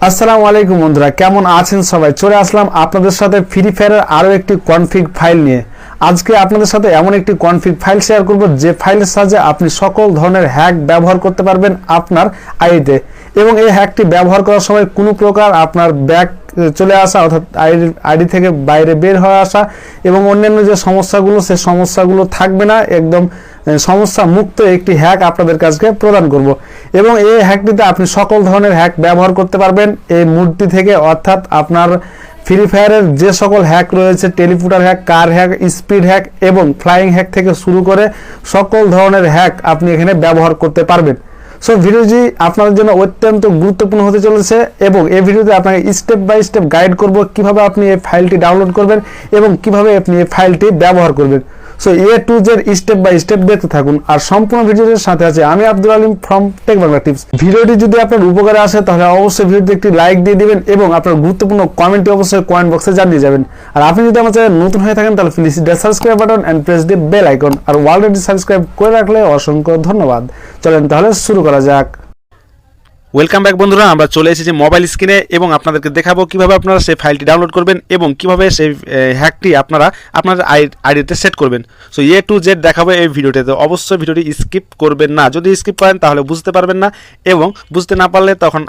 আসসালামু আলাইকুম বন্ধুরা, কেমন আছেন সবাই? চলে আসলাম আপনাদের সাথে ফ্রি ফায়ারের আরও একটি কনফিগ ফাইল নিয়ে। আজকে আপনাদের সাথে এমন একটি কনফিগ ফাইল শেয়ার করব যে ফাইলের সাহায্যে আপনি সকল ধরনের হ্যাক ব্যবহার করতে পারবেন আপনার আইডিতে, এবং এই হ্যাকটি ব্যবহার করার সময় কোনো প্রকার আপনার ব্যাক চলে আসা অর্থাৎ আইডি থেকে বাইরে বের হয়ে আসা এবং অন্যান্য যে সমস্যাগুলো সে সমস্যাগুলো থাকবে না। একদম সমস্যা মুক্ত একটি হ্যাক আপনাদের কাছে প্রদান করব, এবং এই হ্যাকটিতে আপনি সকল ধরনের হ্যাক ব্যবহার করতে পারবেন এই মুডটি থেকে। অর্থাৎ আপনার ফ্রি ফায়ারের যে সকল হ্যাক রয়েছে, টেলিপুটার হ্যাক, কার হ্যাক, স্পিড হ্যাক এবং ফ্লাইং হ্যাক থেকে শুরু করে সকল ধরনের হ্যাক আপনি এখানে ব্যবহার করতে পারবেন। সো ভিডিওটি আপনাদের জন্য অত্যন্ত গুরুত্বপূর্ণ হতে চলেছে, এবং এই ভিডিওতে আপনাকে স্টেপ বাই স্টেপ গাইড করব কিভাবে আপনি এই ফাইলটি ডাউনলোড করবেন এবং কিভাবে আপনি এই ফাইলটি ব্যবহার করবেন। So A to Z step by step দেখতে থাকুন, আর সম্পূর্ণ ভিডিওটির সাথে আছে আমি Abdul Alim from tech Bangla tips. ভিডিওটি যদি আপনার উপকারে আসে তাহলে অবশ্যই ভিডিওতে একটি লাইক দিয়ে দিবেন এবং আপনার গুরুত্বপূর্ণ কমেন্টটি অবশ্যই কমেন্ট বক্সে জানিয়ে যাবেন। আর আপনি যদি আমার চ্যানেল নতুন হয়ে থাকেন তাহলে please the subscribe button and press the bell icon. আর অলরেডি সাবস্ক্রাইব করে রাখলে অসংখ্য ধন্যবাদ। চলেন তাহলে শুরু করা যাক। ওয়েলকাম ব্যাক বন্ধুরা, আমরা চলে এসেছি মোবাইল স্ক্রিনে এবং আপনাদেরকে দেখাবো কিভাবে আপনারা সেই ফাইলটি ডাউনলোড করবেন এবং কিভাবে সেই হ্যাকটি আপনারা আপনার আইডিতে সেট করবেন। সো এ টু জেড দেখাবো এই ভিডিওটিতে। অবশ্যই ভিডিওটি স্কিপ করবেন না, যদি স্কিপ করেন তাহলে বুঝতে পারবেন না, এবং বুঝতে না পারলে তখন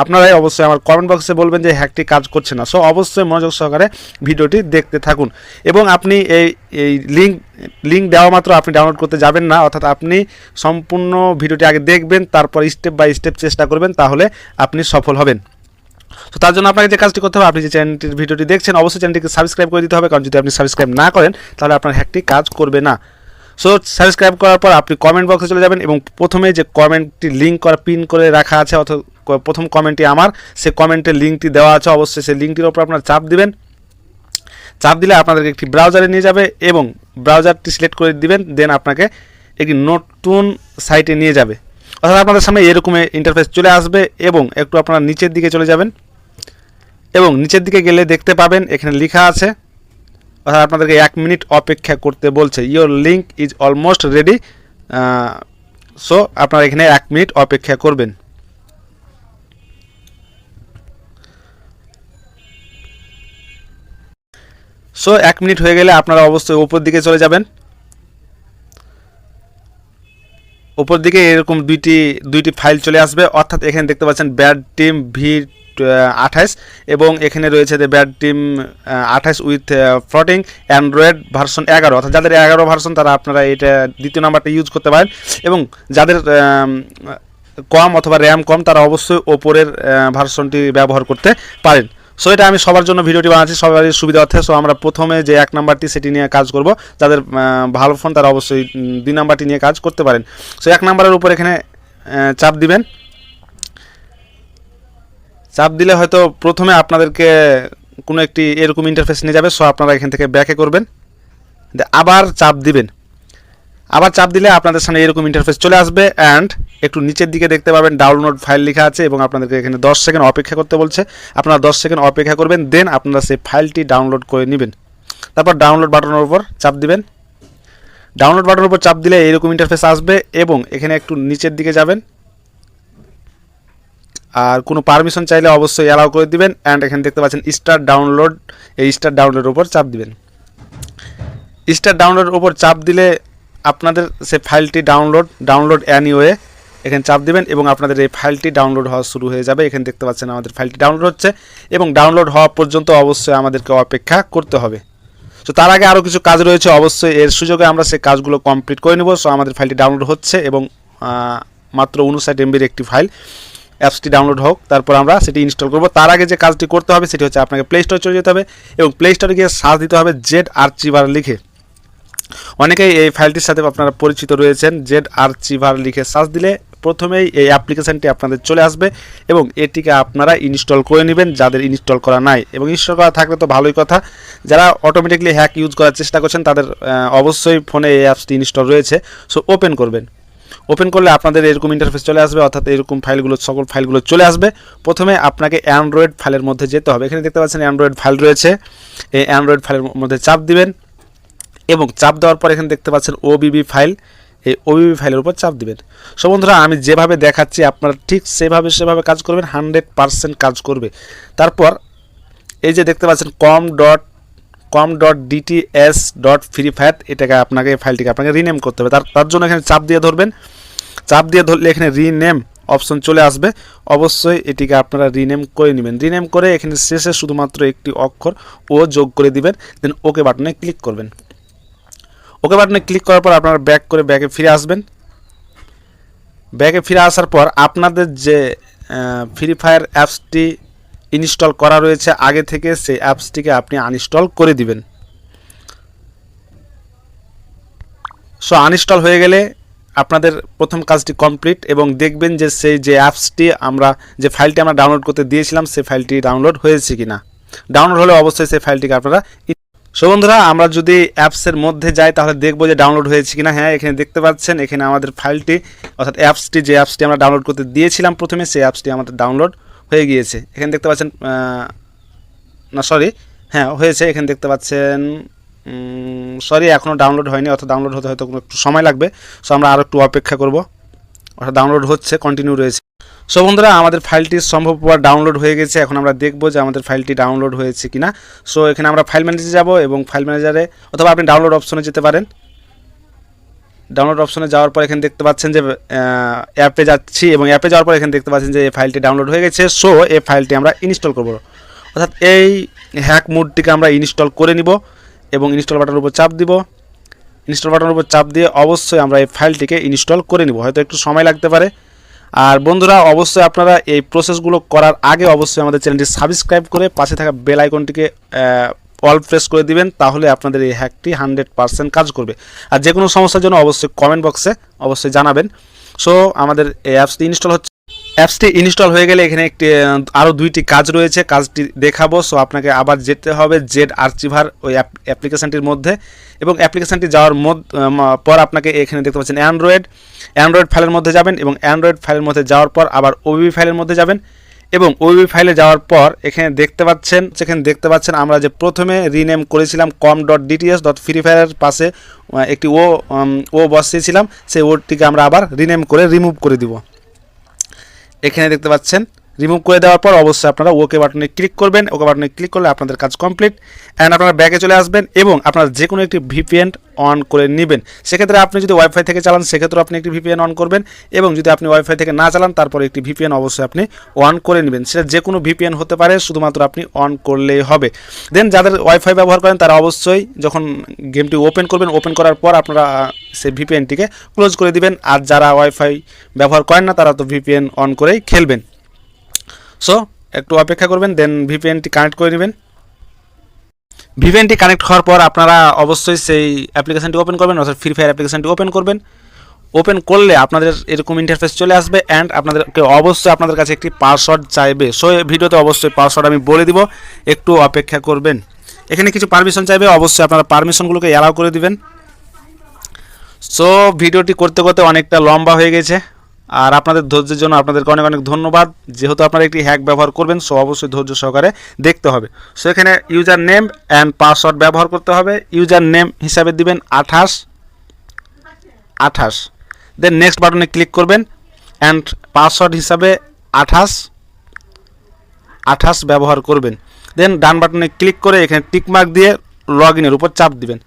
আপনারাই অবশ্যই আমার কমেন্ট বক্সে বলবেন যে হ্যাকটি কাজ করছে না। সো অবশ্যই মনোযোগ সহকারে ভিডিওটি দেখতে থাকুন, এবং আপনি এই লিঙ্ক দেওয়া মাত্র আপনি ডাউনলোড করতে যাবেন না, অর্থাৎ আপনি সম্পূর্ণ ভিডিওটি আগে দেখবেন, তারপর স্টেপ বাই স্টেপ চেষ্টা করবেন, তাহলে আপনি সফল হবেন। তো তার জন্য আপনাকে যে কাজটি করতে হবে, আপনি যে চ্যানেলটির ভিডিওটি দেখছেন অবশ্যই চ্যানেলটিকে সাবস্ক্রাইব করে দিতে হবে, কারণ যদি আপনি সাবস্ক্রাইব না করেন তাহলে আপনার হ্যাকটি কাজ করবে না। সো সাবস্ক্রাইব করার পর আপনি কমেন্ট বক্সে চলে যাবেন, এবং প্রথমে যে কমেন্টটি লিঙ্ক করা পিন করে রাখা আছে, অর্থাৎ প্রথম কমেন্টটি আমার, সে কমেন্টের লিঙ্কটি দেওয়া আছে, অবশ্যই সেই লিঙ্কটির ওপর আপনার চাপ দিবেন। চাপ দিলে আপনাদেরকে একটি ব্রাউজারে নিয়ে যাবে, এবং ব্রাউজারটি সিলেক্ট করে দিবেন, দেন আপনাকে একটি নতুন সাইটে নিয়ে যাবে। অর্থাৎ আপনাদের সামনে এরকম ইন্টারফেস চলে আসবে, এবং একটু আপনারা নিচের দিকে চলে যাবেন, এবং নিচের দিকে গেলে দেখতে পাবেন এখানে লেখা আছে, অর্থাৎ আপনাদেরকে 1 মিনিট অপেক্ষা করতে বলছে। Your link is almost ready. So আপনারা এখানে 1 মিনিট অপেক্ষা করবেন। সো 1 মিনিট হয়ে গেলে আপনারা অবশ্যই উপর দিকে চলে যাবেন। উপর দিকে এরকম দুইটি ফাইল চলে আসবে, অর্থাৎ এখানে দেখতে পাচ্ছেন ব্যাড টিম V28, এবং এখানে রয়েছে যে bad team 28 with floating Android version 11। অর্থাৎ যাদের 11 ভার্সন তারা আপনারা এটা দ্বিতীয় নাম্বারটা ইউজ করতে পারেন, এবং যাদের কম অথবা র্যাম কম তারা অবশ্যই ওপরের ভার্সনটি ব্যবহার করতে পারেন। সো এটা আমি সবার জন্য ভিডিওটি বানাচ্ছি, সবারই সুবিধার্থে। সো আমরা প্রথমে যে 1 নাম্বারটি সেটি নিয়ে কাজ করব, যাদের ভালো ফোন তারা অবশ্যই 2 নাম্বারটি নিয়ে কাজ করতে পারেন। সো 1 নাম্বারের উপর এখানে চাপ দিবেন। চাপ দিলে হয়তো প্রথমে আপনাদেরকে কোনো একটি এরকম ইন্টারফেস নিয়ে যাবে। সো আপনারা এখান থেকে ব্যাকে করবেন, আবার চাপ দিবেন। আবার চাপ দিলে আপনাদের সামনে এরকম ইন্টারফেস চলে আসবে, অ্যান্ড একটু নিচের দিকে দেখতে পাবেন ডাউনলোড ফাইল লেখা আছে, এবং আপনাদেরকে এখানে 10 সেকেন্ড অপেক্ষা করতে বলছে। আপনারা 10 সেকেন্ড অপেক্ষা করবেন, দেন আপনারা সেই ফাইলটি ডাউনলোড করে নেবেন। তারপর ডাউনলোড বাটনের উপর চাপ দিবেন। ডাউনলোড বাটনের উপর চাপ দিলে এরকম ইন্টারফেস আসবে, এবং এখানে একটু নিচের দিকে যাবেন, আর কোনো পারমিশন চাইলে অবশ্যই অ্যালাউ করে দিবেন, অ্যান্ড এখানে দেখতে পাচ্ছেন স্টার্ট ডাউনলোড, এই স্টার্ট ডাউনলোডের উপর চাপ দিবেন। স্টার্ট ডাউনলোডের উপর চাপ দিলে আপনাদের সে ফাইলটি ডাউনলোড অ্যানিওয়ে এখানে চাপ দিবেন, এবং আপনাদের এই ফাইলটি ডাউনলোড হওয়া শুরু হয়ে যাবে। এখানে দেখতে পাচ্ছেন আমাদের ফাইলটি ডাউনলোড হচ্ছে, এবং ডাউনলোড হওয়া পর্যন্ত অবশ্যই আমাদেরকে অপেক্ষা করতে হবে। তো তার আগে আরও কিছু কাজ রয়েছে, অবশ্যই এর সুযোগে আমরা সেই কাজগুলো কমপ্লিট করে নেব। সো আমাদের ফাইলটি ডাউনলোড হচ্ছে, এবং মাত্র 59 MBর একটি ফাইল। অ্যাপসটি ডাউনলোড হোক, তারপর আমরা সেটি ইনস্টল করব। তার আগে যে কাজটি করতে হবে সেটি হচ্ছে আপনাকে প্লে স্টোরে চলে যেতে হবে, এবং প্লে স্টোরে গিয়ে সার্চ দিতে হবে জেড আর্চিভার লিখে। অনেকেই এই ফাইলটির সাথে আপনারা পরিচিত রয়েছেন। জেড আর্চিভার লিখে সার্চ দিলে প্রথমেই এই অ্যাপ্লিকেশানটি আপনাদের চলে আসবে, এবং এটিকে আপনারা ইনস্টল করে নেবেন যাদের ইনস্টল করা নাই, এবং ইনস্টল করা থাকলে তো ভালোই কথা। যারা অটোমেটিকলি হ্যাক ইউজ করার চেষ্টা করছেন তাদের অবশ্যই ফোনে এই অ্যাপসটি ইনস্টল রয়েছে। সো ওপেন করবেন। ওপেন করলে আপনাদের এরকম ইন্টারফেস চলে আসবে, অর্থাৎ এরকম ফাইলগুলো সকল ফাইলগুলো চলে আসবে। প্রথমে আপনাকে অ্যান্ড্রয়েড ফাইলের মধ্যে যেতে হবে। এখানে দেখতে পাচ্ছেন অ্যান্ড্রয়েড ফাইল রয়েছে, এই অ্যান্ড্রয়েড ফাইলের মধ্যে চাপ দিবেন, এবং চাপ দেওয়ার পর এখানে দেখতে পাচ্ছেন ওবিবি ফাইল, এই ওবিবি ফাইলের উপর চাপ দিবেন। সো বন্ধুরা আমি যেভাবে দেখাচ্ছি আপনারা ঠিক সেভাবে কাজ করবেন, 100% কাজ করবে। তারপর এই যে দেখতে পাচ্ছেন com.dts.freefire, এটাকে আপনাকে ফাইলটিকে আপনাকে রিনেম করতে হবে। তার জন্য এখানে চাপ দিয়ে ধরবেন। চাপ দিয়ে ধরলে এখানে রিনেম অপশন চলে আসবে। অবশ্যই এটিকে আপনারা রিনেম করে নেবেন। রিনেম করে এখানে শেষে শুধুমাত্র একটি অক্ষর ও যোগ করে দিবেন, দেন ওকে বাটনে ক্লিক করবেন। ওকে বাটনে ক্লিক করার পর আপনারা ব্যাকে ফিরে আসবেন। ব্যাকে ফিরে আসার পর আপনাদের যে ফ্রি ফায়ার অ্যাপসটি ইনস্টল করা রয়েছে আগে থেকে, সেই অ্যাপসটিকে আপনি আনইনস্টল করে দিবেন। সো আনইনস্টল হয়ে গেলে আপনাদের প্রথম কাজটি কমপ্লিট, এবং দেখবেন যে সেই যে অ্যাপসটি যে ফাইলটি আমরা ডাউনলোড করতে দিয়েছিলাম সেই ফাইলটি ডাউনলোড হয়েছে কিনা। ডাউনলোড হলে অবশ্যই সেই ফাইলটিকে আপনারা। সো বন্ধুরা আমরা যদি অ্যাপসের মধ্যে যাই তাহলে দেখবো যে ডাউনলোড হয়েছে কিনা। হ্যাঁ, এখানে দেখতে পাচ্ছেন এখানে আমাদের ফাইলটি অর্থাৎ যে অ্যাপসটি আমরা ডাউনলোড করতে দিয়েছিলাম প্রথমে, সেই অ্যাপসটি আমাদের ডাউনলোড হয়ে গিয়েছে। এখানে দেখতে পাচ্ছেন হ্যাঁ হয়েছে। এখানে দেখতে পাচ্ছেন এখনও ডাউনলোড হয়নি, অর্থাৎ ডাউনলোড হতে হয়তো একটু সময় লাগবে। সো আমরা আরও একটু অপেক্ষা করব, অর্থাৎ ডাউনলোড হচ্ছে, কন্টিনিউ রয়েছে। সো বন্ধুরা আমাদের ফাইলটি সম্ভবত ডাউনলোড হয়ে গেছে। এখন আমরা দেখব যে আমাদের ফাইলটি ডাউনলোড হয়েছে কিনা। সো এখানে আমরা ফাইল ম্যানেজারে যাব, এবং ফাইল ম্যানেজারে অথবা আপনি ডাউনলোড অপশনে যেতে পারেন। ডাউনলোড অপশনে যাওয়ার পর এখানে দেখতে পাচ্ছেন যে অ্যাপে যাচ্ছি, এবং অ্যাপে যাওয়ার পর এখানে দেখতে পাচ্ছেন যে এই ফাইলটি ডাউনলোড হয়ে গেছে। সো এই ফাইলটি আমরা ইনস্টল করব, অর্থাৎ এই হ্যাক মোডটিকে আমরা ইনস্টল করে নিব, এবং ইনস্টল বাটনের উপর চাপ দিব। ইনস্টল বাটনের উপর চাপ দিয়ে অবশ্যই আমরা এই ফাইলটিকে ইনস্টল করে নিব, হয়তো একটু সময় লাগতে পারে। আর বন্ধুরা অবশ্যই আপনারা এই প্রসেসগুলো করার আগে অবশ্যই আমাদের চ্যানেলটি সাবস্ক্রাইব করে পাশে থাকা বেল আইকনটিকে অল প্রেস করে দিবেন, তাহলে আপনাদের এই হ্যাকটি 100% কাজ করবে। আর যে কোনো সমস্যার জন্য অবশ্যই কমেন্ট বক্সে অবশ্যই জানাবেন। সো আমাদের এই অ্যাপসটি ইনস্টল হচ্ছে। অ্যাপসটি ইনস্টল হয়ে গেলে এখানে আরও দুইটি কাজ রয়েছে, কাজটি দেখাবো। সো আপনাকে আবার যেতে হবে জেড আর্চিভার ওই অ্যাপ্লিকেশানটির মধ্যে, এবং অ্যাপ্লিকেশানটি যাওয়ার পর আপনাকে এখানে দেখতে পাচ্ছেন অ্যান্ড্রয়েড ফাইলের মধ্যে যাবেন, এবং অ্যান্ড্রয়েড ফাইলের মধ্যে যাওয়ার পর আবার ওবিবি ফাইলের মধ্যে যাবেন, এবং ওবিবি ফাইলে যাওয়ার পর এখানে দেখতে পাচ্ছেন আমরা যে প্রথমে রিনেম করেছিলাম com.dts.freefire পাশে একটি ও বসিয়েছিলাম, সেই ওটিকে আমরা আবার রিনেম করে রিমুভ করে দিব। এখানে দেখতে পাচ্ছেন রিমুভ করে দেওয়ার পর অবশ্যই আপনারা ওকে বাটনে ক্লিক করবেন। ওকে বাটনে ক্লিক করলে আপনাদের কাজ কমপ্লিট, অ্যান্ড আপনারা ব্যাকে চলে আসবেন, এবং আপনারা যে কোনো একটি ভিপিএন অন করে নেবেন। সেক্ষেত্রে আপনি যদি ওয়াইফাই থেকে চালান সেক্ষেত্রে আপনি একটি ভিপিএন অন করবেন, এবং যদি আপনি ওয়াইফাই থেকে না চালান তারপরে একটি ভিপিএন অবশ্যই আপনি অন করে নেবেন। সেটা যে কোনো ভিপিএন হতে পারে, শুধুমাত্র আপনি অন করলেই হবে। দেন যাদের ওয়াইফাই ব্যবহার করেন তারা অবশ্যই যখন গেমটি ওপেন করবেন, ওপেন করার পর আপনারা সেই ভিপিএনটিকে ক্লোজ করে দিবেন। আর যারা ওয়াইফাই ব্যবহার করেন না তারা তো ভিপিএন অন করেই খেলবেন। সো একটু অপেক্ষা করবেন, দেন ভিপিএনটি কানেক্ট করে নেবেন। ভিপিএনটি কানেক্ট হওয়ার পর আপনারা অবশ্যই সেই অ্যাপ্লিকেশানটি ওপেন করবেন, অর্থাৎ ফ্রি ফায়ার অ্যাপ্লিকেশানটি ওপেন করবেন। ওপেন করলে আপনাদের এরকম ইন্টারফেস চলে আসবে, অ্যান্ড আপনাদেরকে অবশ্যই আপনাদের কাছে একটি পাসওয়ার্ড চাইবে। সো ভিডিওতে অবশ্যই পাসওয়ার্ড আমি বলে দিব, একটু অপেক্ষা করবেন। এখানে কিছু পারমিশন চাইবে, অবশ্যই আপনারা পারমিশনগুলোকে অ্যালাউ করে দিবেন। সো ভিডিওটি করতে করতে অনেকটা লম্বা হয়ে গেছে, আর আপনাদের ধৈর্যের জন্য আপনাদেরকে অনেক অনেক ধন্যবাদ। যেহেতু আপনারা একটি হ্যাক ব্যবহার করবেন, সো অবশ্যই ধৈর্য সহকারে দেখতে হবে। সো এখানে ইউজার নেম অ্যান্ড পাসওয়ার্ড ব্যবহার করতে হবে। ইউজার নেম হিসাবে দিবেন 28, দেন নেক্সট বাটনে ক্লিক করবেন, অ্যান্ড পাসওয়ার্ড হিসাবে 28 ব্যবহার করবেন। দেন ডান বাটনে ক্লিক করে এখানে টিকমার্ক দিয়ে লগ ইনের উপর চাপ দিবেন।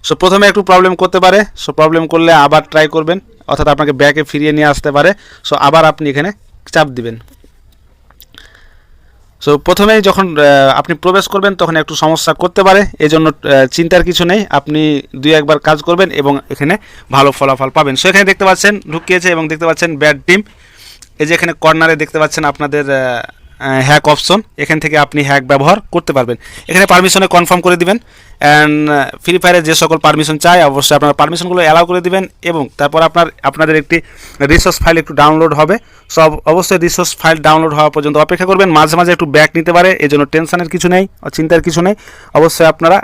সো প্রথমে একটু প্রবলেম করতে পারে, সো প্রবলেম করলে আবার ট্রাই করবেন, অর্থাৎ আপনাকে ব্যাকে ফিরিয়ে নিয়ে আসতে পারে। সো আবার আপনি এখানে চাপ দিবেন। সো প্রথমেই যখন আপনি প্রবেশ করবেন তখন একটু সমস্যা করতে পারে, এজন্য চিন্তার কিছু নেই। আপনি 2-1 কাজ করবেন এবং এখানে ভালো ফলাফল পাবেন। সো এখানে দেখতে পাচ্ছেন ঢুকিয়েছে, এবং দেখতে পাচ্ছেন ব্যাড টিম। এই যে এখানে কর্নারে দেখতে পাচ্ছেন আপনাদের হ্যাক অপশন, এখান থেকে আপনি হ্যাক ব্যবহার করতে পারবেন। এখানে পারমিশনে কনফার্ম করে দিবেন, অ্যান্ড ফ্রি ফায়ারে যে সকল পারমিশন চাই অবশ্যই আপনারা পারমিশনগুলো অ্যালাউ করে দিবেন, এবং তারপর আপনাদের একটি রিসোর্স ফাইল একটু ডাউনলোড হবে। সব অবশ্যই রিসোর্স ফাইল ডাউনলোড হওয়া পর্যন্ত অপেক্ষা করবেন। মাঝে মাঝে একটু ব্যাক নিতে পারে, এই জন্য টেনশনের কিছু নেই, চিন্তার কিছু নেই। অবশ্যই আপনারা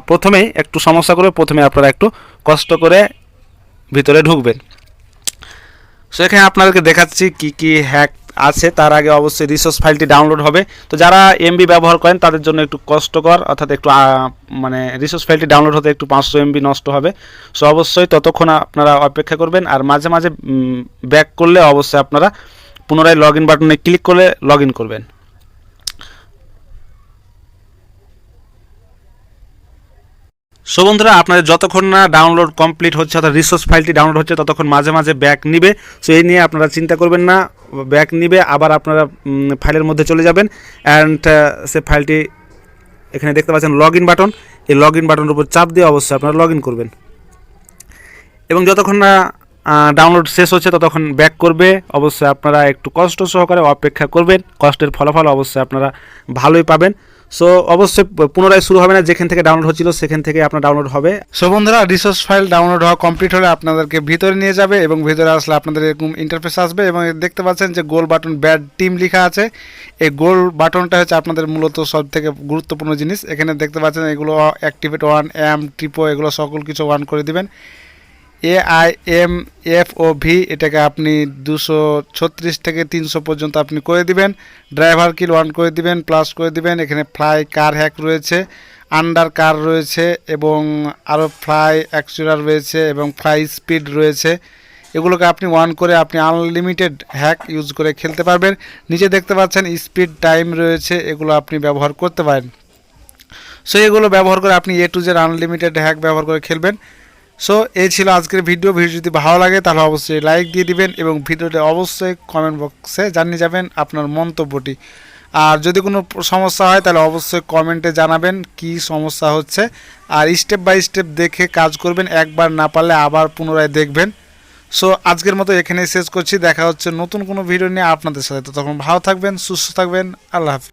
প্রথমেই একটু সমস্যা করবে, প্রথমে আপনারা একটু কষ্ট করে ভিতরে ঢুকবেন। সো এখানে আপনাদেরকে দেখাচ্ছি কি কি হ্যাক আছে তার আগে অবশ্যই রিসোর্স ফাইলটি ডাউনলোড হবে। তো যারা এমবি ব্যবহার করেন তাদের জন্য একটু কষ্টকর, অর্থাৎ একটু মানে রিসোর্স ফাইলটি ডাউনলোড হতে একটু 500 এমবি নষ্ট হবে। সো অবশ্যই ততক্ষণ আপনারা অপেক্ষা করবেন। আর মাঝে মাঝে ব্যাক করলে অবশ্যই আপনারা পুনরায় লগ ইন বাটনে ক্লিক করে লগ ইন করবেন। সো বন্ধুরা, আপনাদের যতক্ষণ না ডাউনলোড কমপ্লিট হচ্ছে অর্থাৎ রিসোর্স ফাইলটি ডাউনলোড হচ্ছে ততক্ষণ মাঝে মাঝে ব্যাক নিবে। সো এই নিয়ে আপনারা চিন্তা করবেন না, ব্যাক নিবে, আবার আপনারা ফাইলের মধ্যে চলে যাবেন অ্যান্ড সে ফাইলটি এখানে দেখতে পাচ্ছেন লগ ইন বাটন, এই লগ ইন বাটনের উপর চাপ দিয়ে অবশ্যই আপনারা লগ ইন করবেন এবং যতক্ষণ না ডাউনলোড শেষ হচ্ছে ততক্ষণ ব্যাক করবে। অবশ্যই আপনারা একটু কষ্ট সহকারে অপেক্ষা করবেন, কষ্টের ফলাফল অবশ্যই আপনারা ভালোই পাবেন। সো অবশ্যই পুনরায় শুরু হবে না, যেখান থেকে ডাউনলোড হচ্ছিল সেখান থেকে আপনার ডাউনলোড হবে। সো বন্ধুরা, রিসোর্স ফাইল ডাউনলোড হওয়া কমপ্লিট হলে আপনাদেরকে ভিতরে নিয়ে যাবে এবং ভিতরে আসলে আপনাদের এরকম ইন্টারফেস আসবে এবং দেখতে পাচ্ছেন যে গোল বাটন ব্যাড টিম লেখা আছে। এই গোল বাটনটা হচ্ছে আপনাদের মূলত সব থেকে গুরুত্বপূর্ণ জিনিস। এখানে দেখতে পাচ্ছেন এগুলো অ্যাক্টিভেট 1 এম ট্রিপো এগুলো সকল কিছু অন করে দিবেন। AIMFOV এটাকে আপনি 236 থেকে 300 পর্যন্ত আপনি করে দিবেন। ড্রাইভার কিল 1 করে দিবেন, প্লাস করে দিবেন। এখানে ফ্লাই কার হ্যাক রয়েছে, আন্ডার কার রয়েছে এবং আরও ফ্লাই অ্যাকচুয়াল রয়েছে এবং ফ্লাই স্পিড রয়েছে। এগুলোকে আপনি অন করে আপনি আনলিমিটেড হ্যাক ইউজ করে খেলতে পারবেন। নিচে দেখতে পাচ্ছেন স্পিড টাইম রয়েছে, এগুলো আপনি ব্যবহার করতে পারেন। সো এগুলো ব্যবহার করে আপনি A to Z unlimited hack ব্যবহার করে খেলবেন। সো এই ছিল আজকের ভিডিও যদি ভালো লাগে তাহলে অবশ্যই লাইক দিয়ে দিবেন এবং ভিডিওতে অবশ্যই কমেন্ট বক্সে জানিয়ে যাবেন আপনার মন্তব্যটি। আর যদি কোনো সমস্যা হয় তাহলে অবশ্যই কমেন্টে জানাবেন কি সমস্যা হচ্ছে, আর স্টেপ বাই স্টেপ দেখে কাজ করবেন, একবার না পারলে আবার পুনরায় দেখবেন। সো আজকের মতো এখানেই শেষ করছি, দেখা হচ্ছে নতুন কোনো ভিডিও নিয়ে আপনাদের সাথে। তো তখন ভালো থাকবেন, সুস্থ থাকবেন, আল্লাহ হাফিজ।